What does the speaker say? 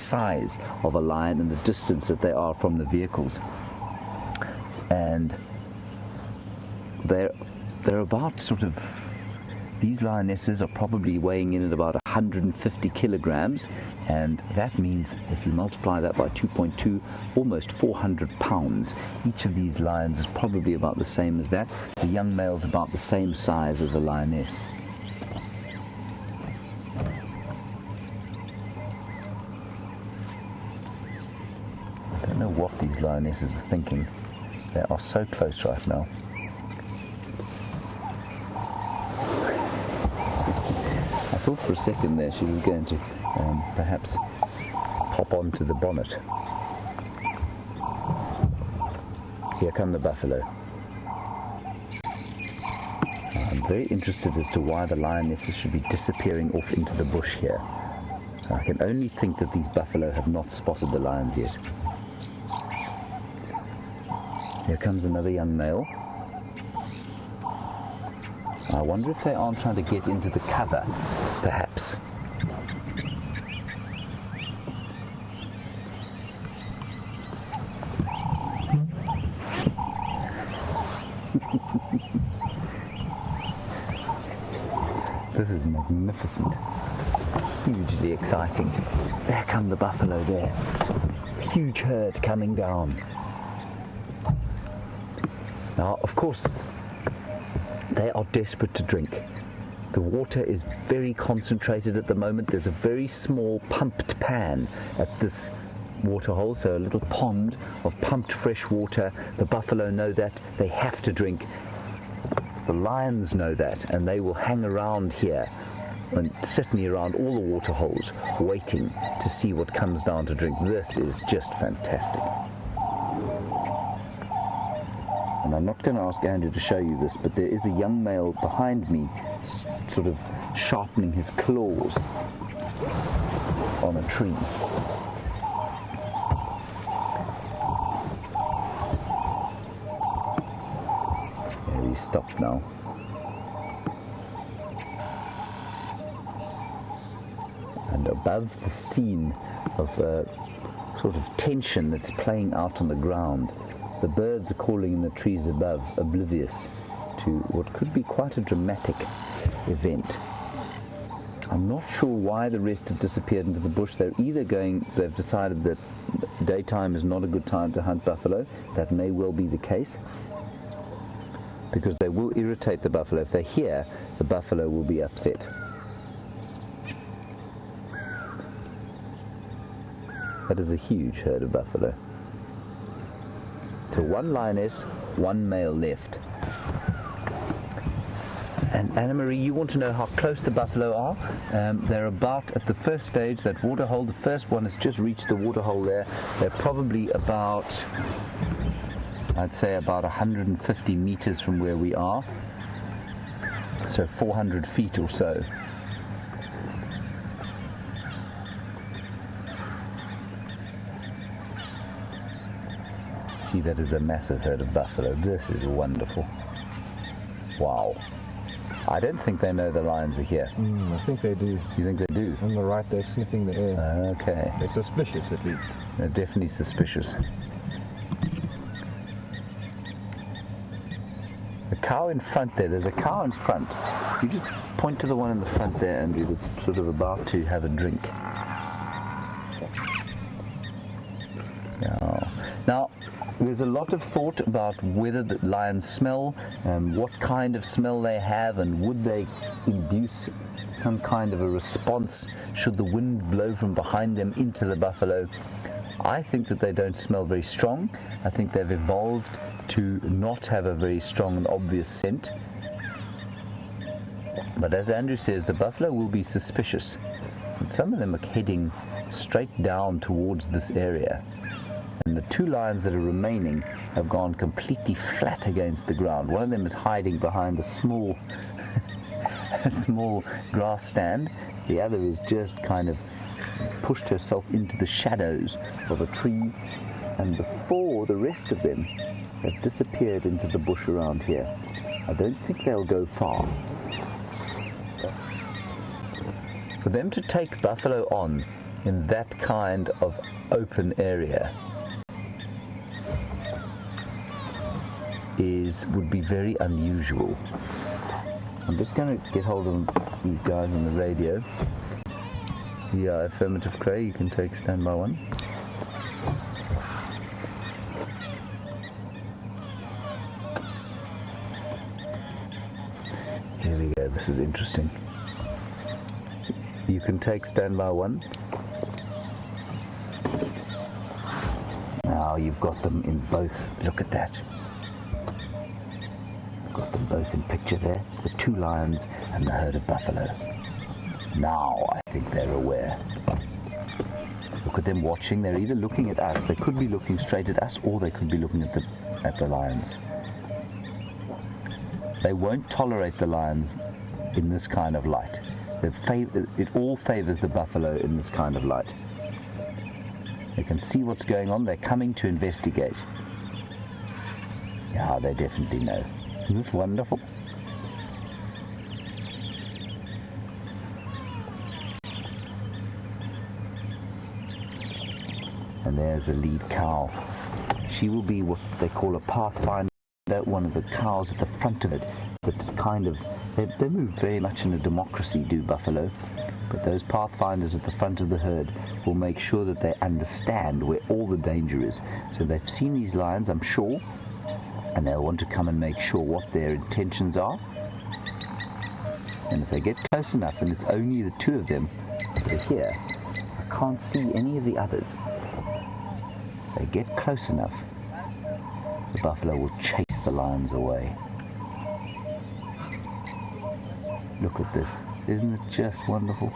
size of a lion and the distance that they are from the vehicles. And they're about sort of, these lionesses are probably weighing in at about 150 kilograms, and that means if you multiply that by 2.2, almost 400 pounds. Each of these lions is probably about the same as that. The young male's about the same size as a lioness. I don't know what these lionesses are thinking. They are so close right now. I thought for a second there she was going to perhaps pop onto the bonnet. Here come the buffalo. I'm very interested as to why the lionesses should be disappearing off into the bush here. I can only think that these buffalo have not spotted the lions yet. Here comes another young male. I wonder if they aren't trying to get into the cover, perhaps. This is magnificent. Hugely exciting. There come the buffalo there. Huge herd coming down. Now, of course, they are desperate to drink. The water is very concentrated at the moment. There's a very small pumped pan at this waterhole, so a little pond of pumped fresh water. The buffalo know that. They have to drink. The lions know that, and they will hang around here, and certainly around all the waterholes, waiting to see what comes down to drink. This is just fantastic. And I'm not going to ask Andrew to show you this, but there is a young male behind me sort of sharpening his claws on a tree. There, he stopped now. And above the scene of sort of tension that's playing out on the ground, the birds are calling in the trees above, oblivious to what could be quite a dramatic event. I'm not sure why the rest have disappeared into the bush. They've decided that daytime is not a good time to hunt buffalo. That may well be the case, because they will irritate the buffalo. If they're here, the buffalo will be upset. That is a huge herd of buffalo. So one lioness, one male left. And Anna-Marie, you want to know how close the buffalo are? They're about, at the first stage, that waterhole, the first one has just reached the waterhole there. They're probably about, I'd say about 150 meters from where we are. So 400 feet or so. That is a massive herd of buffalo. This is wonderful. Wow. I don't think they know the lions are here. I think they do. You think they do? On the right, they're sniffing the air. Okay. They're suspicious, at least. They're definitely suspicious. The cow in front there's a cow in front. You just point to the one in the front there, Andrew, that's sort of about to have a drink. Now, there's a lot of thought about whether the lions smell, what kind of smell they have, and would they induce some kind of a response should the wind blow from behind them into the buffalo. I think that they don't smell very strong. I think they've evolved to not have a very strong and obvious scent. But as Andrew says, the buffalo will be suspicious. And some of them are heading straight down towards this area. And the two lions that are remaining have gone completely flat against the ground. One of them is hiding behind a small grass stand. The other is just kind of pushed herself into the shadows of a tree. And before the rest of them have disappeared into the bush around here. I don't think they'll go far. For them to take buffalo on in that kind of open area would be very unusual. I'm just going to get hold of these guys on the radio. Yeah, affirmative, Craig. You can take standby 1. Here we go. This is interesting. You can take standby 1. Now you've got them in both. Look at that. Got them both in picture there. The 2 lions and the herd of buffalo. Now I think they're aware. Look at them watching. They're either looking at us. They could be looking straight at us, or they could be looking at the lions. They won't tolerate the lions in this kind of light. It all favors the buffalo in this kind of light. They can see what's going on. They're coming to investigate. Yeah, they definitely know. Isn't this wonderful? And there's the lead cow. She will be what they call a pathfinder, one of the cows at the front of it. But kind of, they move very much in a democracy, do buffalo. But those pathfinders at the front of the herd will make sure that they understand where all the danger is. So they've seen these lions, I'm sure, and they'll want to come and make sure what their intentions are. And if they get close enough, and it's only the 2 of them that are here, I can't see any of the others. They get close enough, the buffalo will chase the lions away. Look at this. Isn't it just wonderful?